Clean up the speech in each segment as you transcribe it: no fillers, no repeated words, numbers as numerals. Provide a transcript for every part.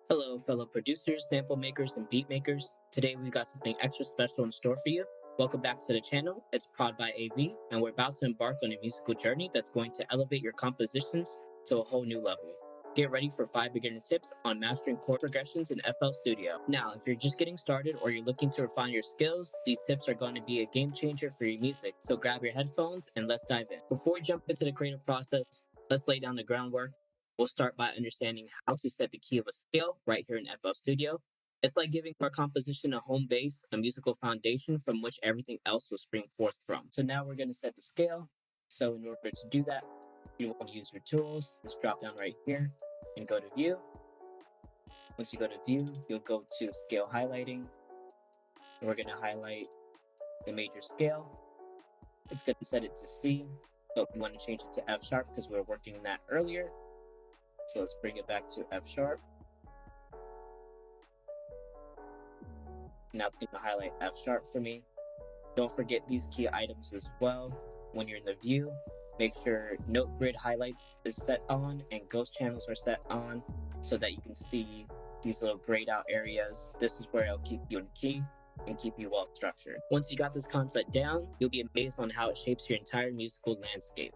Hello, fellow producers, sample makers, and beat makers. Today we've got something extra special in store for you. Welcome back to the channel. It's ProdByAV, and we're about to embark on a musical journey that's going to elevate your compositions to a whole new level. Get ready for 5 beginner tips on mastering chord progressions in FL Studio. Now, if you're just getting started or you're looking to refine your skills, these tips are going to be a game changer for your music. So grab your headphones and let's dive in. Before we jump into the creative process, let's lay down the groundwork. We'll start by understanding how to set the key of a scale right here in FL Studio. It's like giving our composition a home base, a musical foundation from which everything else will spring forth from. So now we're going to set the scale. So in order to do that, you want to use your tools. Just drop down right here and go to View. Once you go to View, you'll go to Scale Highlighting. And we're going to highlight the major scale. It's going to set it to C, but we want to change it to F sharp because we were working on that earlier. So let's bring it back to F sharp. Now it's going to highlight F sharp for me. Don't forget these key items as well. When you're in the view, make sure note grid highlights is set on and ghost channels are set on so that you can see these little grayed out areas. This is where it'll keep you in key and keep you well structured. Once you got this concept down, you'll be amazed on how it shapes your entire musical landscape.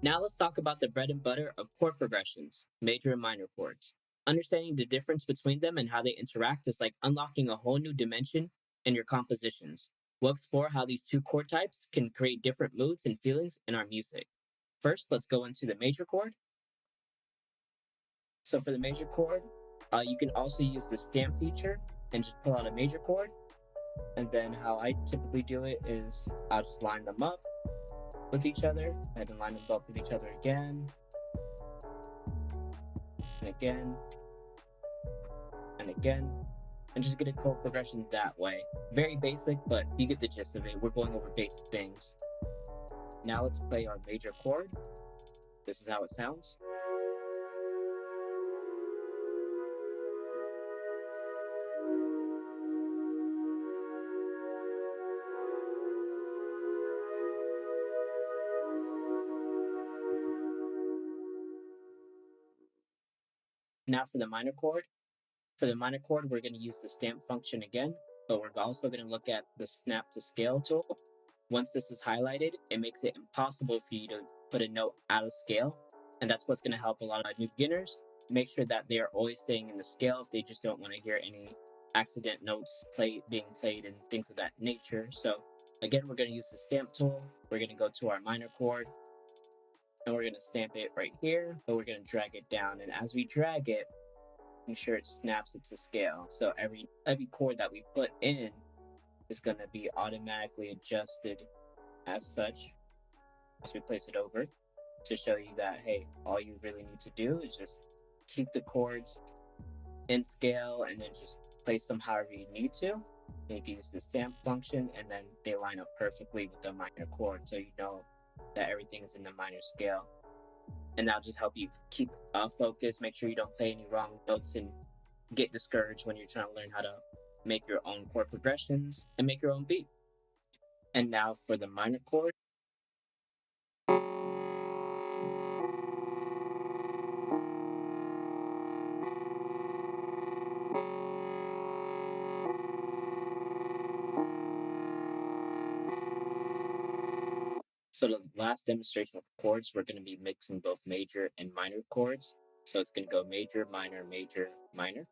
Now let's talk about the bread and butter of chord progressions, major and minor chords. Understanding the difference between them and how they interact is like unlocking a whole new dimension in your compositions. We'll explore how these two chord types can create different moods and feelings in our music. First, let's go into the major chord. So for the major chord, you can also use the stamp feature and just pull out a major chord. And then how I typically do it is I'll just line them up with each other and then line them up with each other again and again and again, and just get a chord progression that way. Very basic, but you get the gist of it. We're going over basic things. Now let's play our major chord. This is how it sounds. Now for the minor chord. For the minor chord, we're going to use the stamp function again, but we're also going to look at the snap to scale tool. Once this is highlighted, it makes it impossible for you to put a note out of scale. And that's what's going to help a lot of new beginners make sure that they are always staying in the scale if they just don't want to hear any accident notes being played and things of that nature. So again, we're going to use the stamp tool. We're going to go to our minor chord and we're going to stamp it right here, but we're going to drag it down. And as we drag it, make sure it snaps it to scale. So every chord that we put in is going to be automatically adjusted as such as we place it over to show you that, hey, all you really need to do is just keep the chords in scale and then just place them however you need to. And you can use the stamp function and then they line up perfectly with the minor chord. So you know that everything is in the minor scale. And that'll just help you keep focus, make sure you don't play any wrong notes and get discouraged when you're trying to learn how to make your own chord progressions and make your own beat. And now for the minor chord. So the last demonstration of chords, we're going to be mixing both major and minor chords. So it's going to go major, minor, major, minor.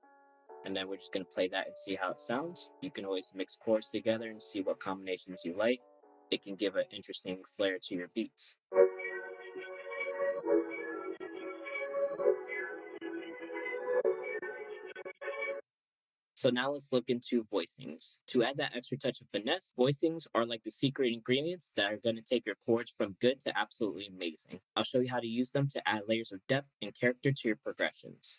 And then we're just going to play that and see how it sounds. You can always mix chords together and see what combinations you like. It can give an interesting flair to your beats. So now let's look into voicings. To add that extra touch of finesse, voicings are like the secret ingredients that are going to take your chords from good to absolutely amazing. I'll show you how to use them to add layers of depth and character to your progressions.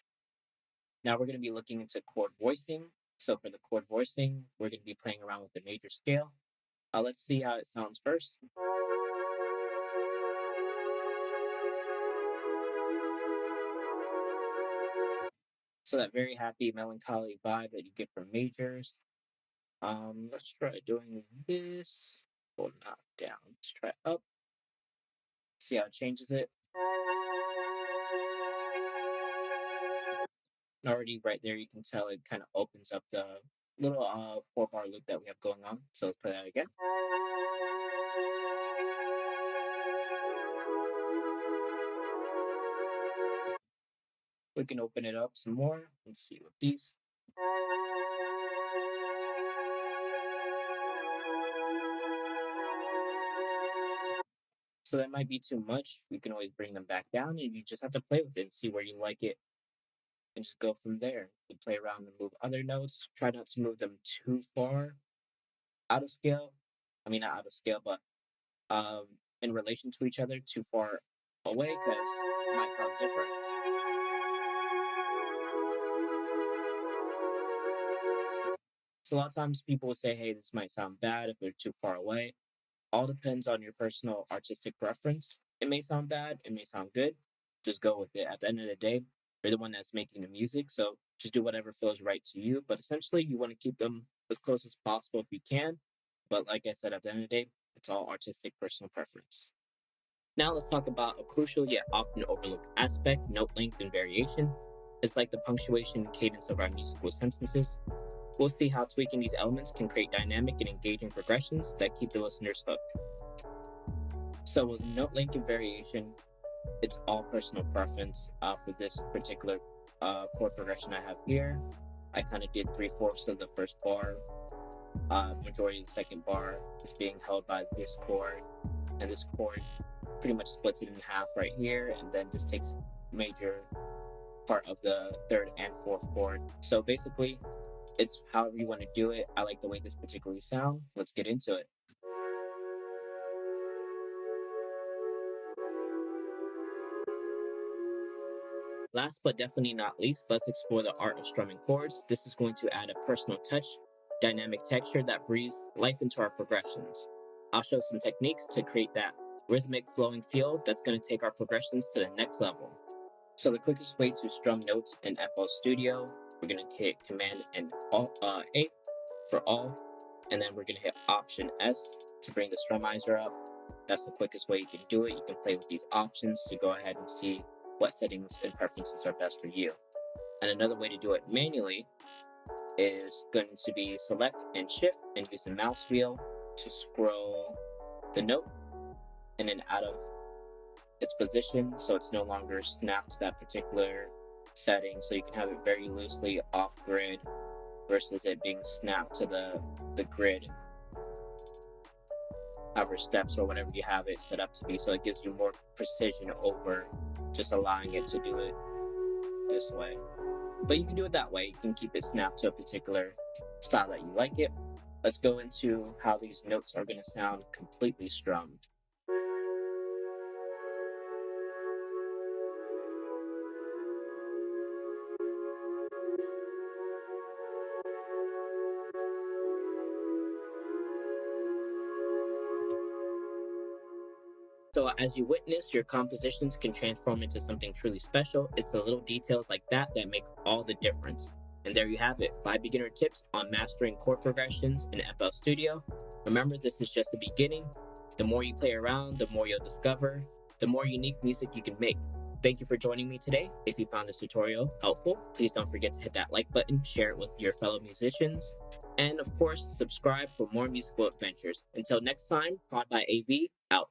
Now we're going to be looking into chord voicing. So for the chord voicing, we're going to be playing around with the major scale. Let's see how it sounds first. So that very happy, melancholy vibe that you get from majors. Let's try doing this. Well, not down. Let's try up. See how it changes it. And already right there, you can tell it kind of opens up the little 4-bar loop that we have going on. So let's play that again. We can open it up some more. Let's see with these. So that might be too much. We can always bring them back down, and you just have to play with it and see where you like it, and just go from there. You play around and move other notes. Try not to move them too far out of scale. I mean, not out of scale, but in relation to each other, too far away, because it might sound different. So a lot of times people will say, hey, this might sound bad if they're too far away. All depends on your personal artistic preference. It may sound bad, it may sound good. Just go with it. At the end of the day, you're the one that's making the music, so just do whatever feels right to you. But essentially, you want to keep them as close as possible if you can. But like I said, at the end of the day, it's all artistic personal preference. Now let's talk about a crucial yet often overlooked aspect, note length and variation. It's like the punctuation and cadence of our musical sentences. We'll see how tweaking these elements can create dynamic and engaging progressions that keep the listeners hooked. So with note length and variation, it's all personal preference for this particular chord progression I have here. I kind of did 3/4 of the first bar. Majority of the second bar is being held by this chord, and this chord pretty much splits it in half right here, and then just takes major part of the third and fourth chord. So basically, it's however you want to do it. I like the way this particularly sound. Let's get into it. Last but definitely not least, let's explore the art of strumming chords. This is going to add a personal touch, dynamic texture that breathes life into our progressions. I'll show some techniques to create that rhythmic flowing feel that's going to take our progressions to the next level. So the quickest way to strum notes in FL Studio, we're going to hit Command and A for all, and then we're going to hit Option S to bring the strumizer up. That's the quickest way you can do it. You can play with these options to go ahead and see what settings and preferences are best for you. And another way to do it manually is going to be select and shift and use the mouse wheel to scroll the note and then out of its position so it's no longer snapped to that particular setting. So you can have it very loosely off grid versus it being snapped to the grid, however steps or whatever you have it set up to be. So it gives you more precision over just allowing it to do it this way. But you can do it that way. You can keep it snapped to a particular style that you like it. Let's go into how these notes are going to sound completely strummed. So as you witness, your compositions can transform into something truly special. It's the little details like that that make all the difference. And there you have it, 5 beginner tips on mastering chord progressions in FL Studio. Remember, this is just the beginning. The more you play around, the more you'll discover, the more unique music you can make. Thank you for joining me today. If you found this tutorial helpful, please don't forget to hit that like button, share it with your fellow musicians, and of course, subscribe for more musical adventures. Until next time, ProdByAV out.